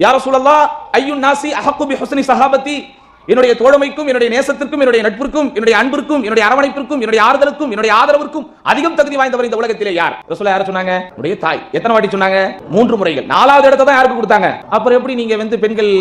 யா ரசூலல்லாஹ் அய்யுன் நாசி அஹக்கு பி ஹுஸ்னி ஸஹாபத்தி, என்னுடைய தோழமைக்கும் என்னுடைய நேசத்திற்கும் என்னுடைய நட்பிற்கும் என்னுடைய அன்பிற்கும் என்னுடைய அரவணைப்பிற்கும் என்னுடைய ஆறுதலுக்கும் என்னுடைய ஆதரவிற்கும் அதிகம் தகுதி வாய்ந்தவர் இந்த உலகத்திலே யார்? ரசூலுல்லாஹ் யாரை சொன்னாங்க? உடைய தாய். எத்தனை வாட்டி சொன்னாங்க? 3 முறைகள். 4வது இடத்தை தான் யாருக்கு கொடுத்தாங்க? அப்புறம் எப்படி நீங்க பெண்கள்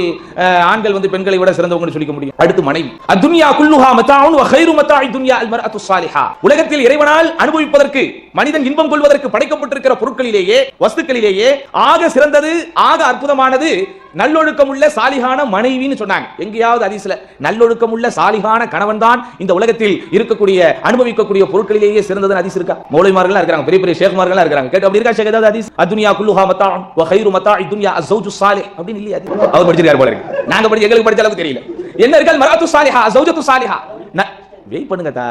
ஆண்கள் பெண்களை விட சிறந்தவங்கன்னு சொல்லிக்க முடியும்? அடுத்து மனைவி. அத்துன்யா குல்லுஹா மதாஉன் வ கைரு மதாஇ துன்யா அல் மர்அத்து ஸாலிஹா. உலகத்தில் இறைவனால் அனுபவிப்பதற்கு மனிதன் இன்பம் கொள்வதற்கு படைக்கப்பட்டிருக்கிற பொருட்களிலேயே வஸ்துக்களிலேயே ஆக சிறந்தது ஆக அற்புதமானது நல்லொழுக்கம் உள்ள சாலிகான மனைவின்னு சொன்னாங்க. எங்கேயாவது ஹதீஸ்ல நல்லொழுக்கம் உள்ள சாலிகான கணவன் தான் இந்த உலகத்தில் இருக்கக்கூடிய அனுபவிக்கக்கூடிய பொருட்களிலேயே சிறந்தது ஹதீஸ் இருக்கா? மௌலைமார்கள் இருக்காங்க, பெரிய பெரிய ஷேக்மார்கள் இருக்காங்க. கேட்டு அப்படி இருக்கா ஷேக்? ஏதாவது ஹதீஸ் அத்துன்யா குல்லுஹா மதாஉன் வ கைரு மதாஇ துன்யா அஸ்ஸௌஜு ஸாலிஹ் அப்படின்னு இல்லையா? அவர் படிச்சிருக்காரு போல இருக்கு. நாங்க படிச்ச எங்களுக்கு படிச்ச அளவுக்கு தெரியல. என்ன இருக்கா? மர்அத்து ஸாலிஹா அஸ்ஸௌஜத்து ஸாலிஹா. வெயிட் பண்ணுங்க தா,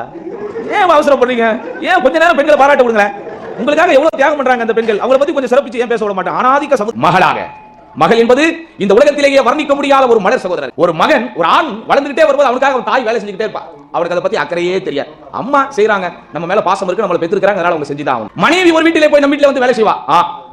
ஏன் அவசரப்படுறீங்க? ஏன் கொஞ்ச நேரம் பெண்களை பாராட்ட விடுங்க. உங்களுக்காக எவ்வளவு தியாகம் பண்றாங்க அந்த பெண்கள், அவங்களை பத்தி கொஞ்சம் சிறப்பிச்சு ஏன் பேச விட மாட்டாங்க? அனாதிக மகளாக, மகள் என்பது இந்த உலகத்திலேயே வர்ணிக்க முடியாத ஒரு மலர் சகோதரர். ஒரு மகன், ஒரு ஆண் வளர்ந்துகிட்டே வரும்போது அவனுக்காக அவன் தாய் வேலை செஞ்சுக்கிட்டே இருப்பா. அவருக்கு அதை பத்தி அக்கறையே தெரியாது. அம்மா செய்யறாங்க, நம்ம மேல பாசம் இருக்கு, நம்மள பெற்றிருக்காங்க, அதனால அவங்க செஞ்சுதான் ஆகணும். மனைவி ஒரு வீட்டிலே போய் நம்ம வீட்டுல வேலை செய்வா,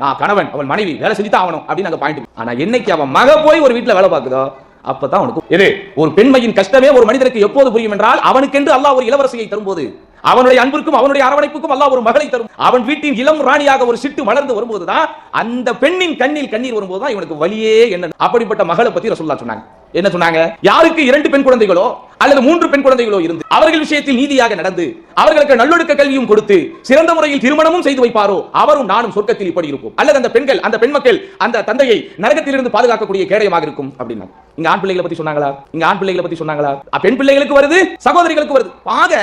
நான் கணவன், அவன் மனைவி வேலை செஞ்சுதான் ஆகணும் அப்படின்னு அங்க பாயிண்ட். ஆனா என்னைக்கு அவன் மக போய் ஒரு வீட்டுல வேலை பார்க்குதோ அப்பதான் அவனுக்கு இது ஒரு பெண்மையின் கஷ்டமே ஒரு மனிதனுக்கு எப்போது புரியும் என்றால், அவனுக்கென்று அல்லாஹ் ஒரு இளவரசியை தரும்போது, அவனுடைய அன்பிற்கும் அவனுடைய அரவணைப்புக்கும் அல்லாஹ் ஒரு மகளை தரும். அவன் வீட்டின் இளம் ராணியாக ஒரு சிட்டு வளர்ந்து வரும்போதுதான் அந்த பெண்ணின் கண்ணில் கண்ணீர் வரும்போதுதான் இவனுக்கு வலியே என்ன. அப்படிப்பட்ட மகளை பத்தி ரசூலுல்லாஹ் சொன்னாங்க. என்ன சொன்னாங்க? யாருக்கு 2 பெண் குழந்தைகளோ அல்லது 3 பெண் குழந்தைகளோ இருந்து அவர்கள் விஷயத்தில் நீதியாக நடந்து அவர்களுக்கு நல்லொழுக்க கல்வியும் கொடுத்து சிறந்த முறையில் திருமணமும் செய்து வைப்பாரோ அவரும் நானும் சொர்க்கத்தில் இப்படி இருப்போம். அல்லது அந்த பெண்கள் அந்த பெண் மக்கள் அந்த தந்தையை நரகத்திலிருந்து பாதுகாக்கக்கூடிய கேடயமாக இருக்கும் அப்படின்னா. இங்க ஆண் பிள்ளைகளை பத்தி சொன்னாங்களா? இங்க ஆண் பிள்ளைகளை பத்தி சொன்னாங்களா? பெண் பிள்ளைகளுக்கு வருது, சகோதரிகளுக்கு வருது. ஆக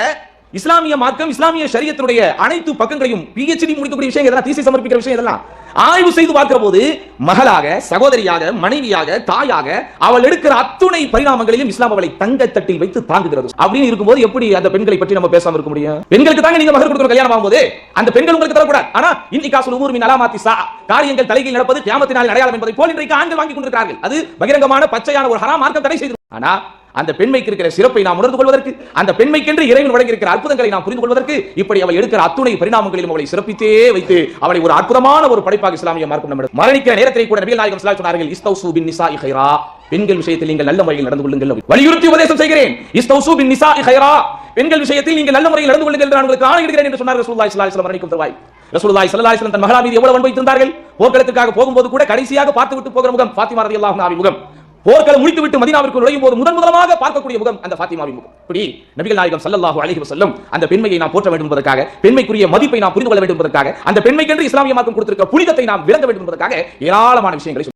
இஸ்லாமிய மார்க்கம் இஸ்லாமிய ஷரியத்துடைய அனைத்து பக்கங்களையும் PhD முடிக்கக்கூடிய விஷயம் இதெல்லாம், தீசிஸ் சமர்ப்பிக்கிற விஷயம் இதெல்லாம் ஆய்வு செய்து பார்க்கிற போது மகளாக, சகோதரியாக, மனைவியாக, தாயாக அவள் எடுக்கிற அத்துணை பரிணாமங்களிலும் இஸ்லாம் அவளை தங்க தட்டில் வைத்து தாங்குகிறது. அப்படின்னு இருக்கும்போது எப்படி அந்த பெண்களை பற்றி நம்ம பேசாம இருக்க முடியும்? பெண்களுக்கு தாங்க நீங்க மகர் கொடுக்கிற கல்யாணம் ஆகும்போது அந்த பெண்கள் உங்களுக்கு தரக்கூடாது. ஆனா இன்னிகாசுல் உமூர் மின் அலாமாத்தி ஸா, காரியங்கள் தலைகீழ் நடப்பது கியாமத் நாளின் அடையாளம் என்பதை போல் இன்றைக்கு ஆண்கள் வாங்கி கொண்டிருக்கிறார்கள். அது பகிரங்கமான பச்சையான ஒரு ஹராம் மார்க்கம் தடை செய்து. ஆனா அந்த பெண்மைக்கு இருக்கிற சிறப்பை நாம் உணர்ந்து கொள்வதற்கு, அந்த பெண்மைக்கென்று இறைவன் வழங்கியிருக்கிற அற்புதங்களை நாம் புரிந்து கொள்வதற்கு, இப்படி அவள் எடுக்கிற அத்துணை பரிணாமங்களிலும் அவளை சிறப்பித்தே வைத்து அவளை ஒரு அற்புதமான ஒரு படைப்பாக இஸ்லாமிய மார்க்கம் நம்மிடம் மரணிக்கிற நேரத்தை கூட நபிகள் நாயகம் ஸல்லல்லாஹு அலைஹி வஸல்லம் சொன்னார்கள், இஸ்தௌசு பின் நிசாஇ கைரா, பெண்கள் விஷயத்தில் நீங்கள் நல்ல முறையில் நடந்து கொள்ளுங்கள் வலியுறுத்தி உபதேசம் செய்கிறேன். இஸ்தௌசு பின் நிசாஇ கைரா, பெண்கள் விஷயத்தில் நீங்கள் நல்ல முறையில் நடந்து கொள்ளுங்கள் என்று நான் உங்களுக்கு ஆணையிடுகிறேன் என்று சொன்னார் ரசூலுல்லாஹி ஸல்லல்லாஹு அலைஹி வஸல்லம். மரணிக்கும் தருவாய் ரசூலுல்லாஹி ஸல்லல்லாஹு அலைஹி வஸல்லம் தன் மகளா மீது எவ்வளவு அன்பு வைத்திருந்தார்கள். போர்க்களத்துக்காக போகும்போது கூட கடைசியாக பார்த்து விட்டு போகிற முகம் ஃபாத்திமா ரலியல்லாஹு அன்ஹா முகம். போர்க்களம் முடித்துவிட்டு மதீனாவிற்கு நுழையும் போது முதலாக பார்க்கக்கூடிய முகம் அந்த ஃபாத்திமாவின் முகம். இப்படி நபிகள் நாயகம் ஸல்லல்லாஹு அலைஹி வஸல்லம் அந்த பெண்மையை நாம் போற்ற வேண்டும் என்பதற்காக, பெண்மைக்குரிய மதிப்பை நாம் புரிந்து கொள்ள வேண்டும் என்பதற்காக, அந்த பெண்மைக்கென்று இஸ்லாமிய மார்க்கம் கொடுத்திருக்கிற புனிதத்தை நாம் விளங்க வேண்டும் என்பதற்காக ஏராளமான விஷயங்களை